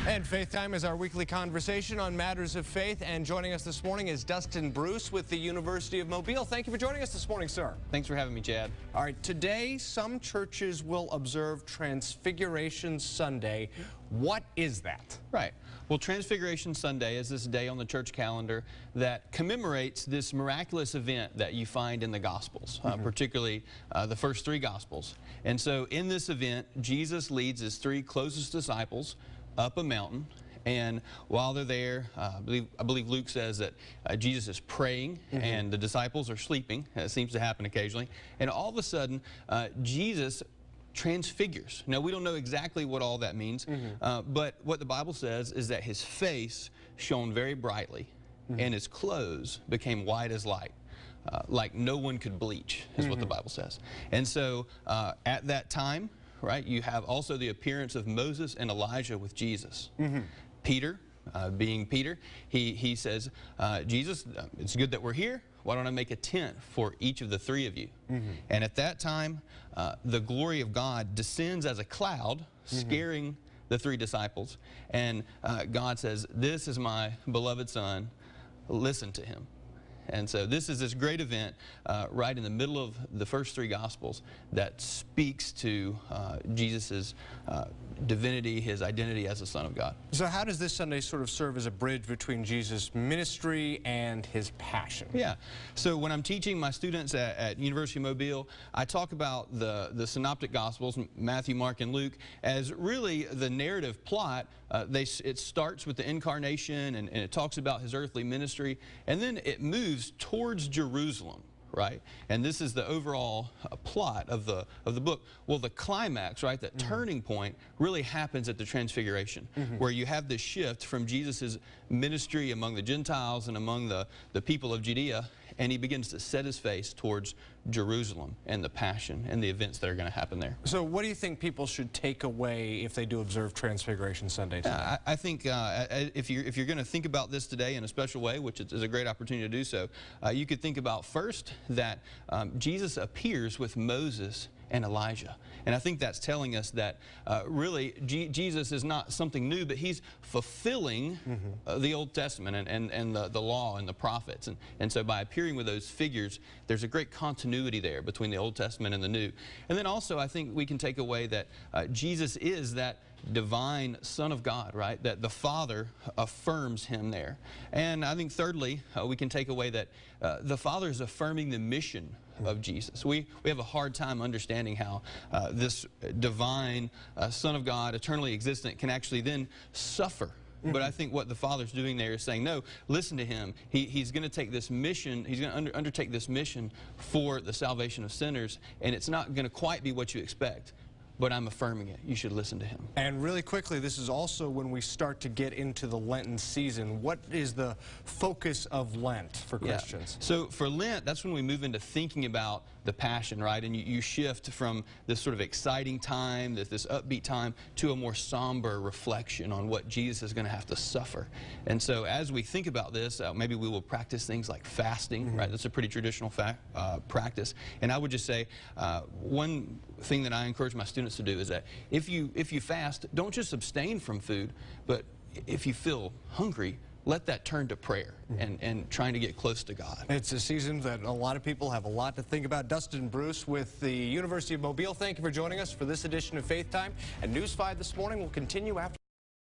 And Faith Time is our weekly conversation on matters of faith. And joining us this morning is Dustin Bruce with the University of Mobile. Thank you for joining us this morning, sir. Thanks for having me, Chad. All right, today some churches will observe Transfiguration Sunday. What is that? Right. Well, Transfiguration Sunday is this day on the church calendar that commemorates this miraculous event that you find in the Gospels, particularly the first three Gospels. And so in this event, Jesus leads his three closest disciples up a mountain, and while they're there, I believe Luke says that Jesus is praying and the disciples are sleeping. It seems to happen occasionally. And all of a sudden, Jesus transfigures. Now, we don't know exactly what all that means, but what the Bible says is that his face shone very brightly and his clothes became white as light. Like no one could bleach, is what the Bible says. And so at that time, right, you have also the appearance of Moses and Elijah with Jesus. Peter, being Peter, he says, Jesus, it's good that we're here. Why don't I make a tent for each of the three of you? And at that time, the glory of God descends as a cloud, scaring the three disciples. And God says, this is my beloved son, listen to him. And so this is this great event right in the middle of the first three Gospels that speaks to Jesus' divinity, his identity as the Son of God. So how does this Sunday sort of serve as a bridge between Jesus' ministry and his passion? Yeah. So when I'm teaching my students at University of Mobile, I talk about the Synoptic Gospels, Matthew, Mark, and Luke, as really the narrative plot. It starts with the incarnation and it talks about his earthly ministry, and then it moves towards Jerusalem, right? And this is the overall plot of the book. Well, the climax, right, that turning point really happens at the Transfiguration, where you have this shift from Jesus' ministry among the Gentiles and among the people of Judea, and he begins to set his face towards Jerusalem and the Passion and the events that are going to happen there. So what do you think people should take away if they do observe Transfiguration Sunday today? I think if you're going to think about this today in a special way, which is a great opportunity to do so, you could think about first that Jesus appears with Moses and Elijah. And I think that's telling us that really Jesus is not something new, but he's fulfilling the Old Testament and the law and the prophets. And so by appearing with those figures, there's a great continuity there between the Old Testament and the New. And then also I think we can take away that Jesus is that divine Son of God, right? That the Father affirms him there. And I think thirdly, we can take away that the Father is affirming the mission of Jesus. We have a hard time understanding how this divine Son of God, eternally existent, can actually then suffer. But I think what the Father's doing there is saying, no, listen to him. He's going to take this mission, he's going to undertake this mission for the salvation of sinners, and it's not going to quite be what you expect. But I'm affirming it. You should listen to him. And really quickly, this is also when we start to get into the Lenten season. What is the focus of Lent for Christians? So for Lent, that's when we move into thinking about the Passion, right? And you shift from this sort of exciting time, this upbeat time, to a more somber reflection on what Jesus is going to have to suffer. And so as we think about this, maybe we will practice things like fasting, right? That's a pretty traditional practice. And I would just say one thing that I encourage my students to do is that if you fast, don't just abstain from food, but if you feel hungry, let that turn to prayer and trying to get close to God. It's a season that a lot of people have a lot to think about. Dustin Bruce with the University of Mobile, thank you for joining us for this edition of Faith Time. And News 5 this morning will continue after.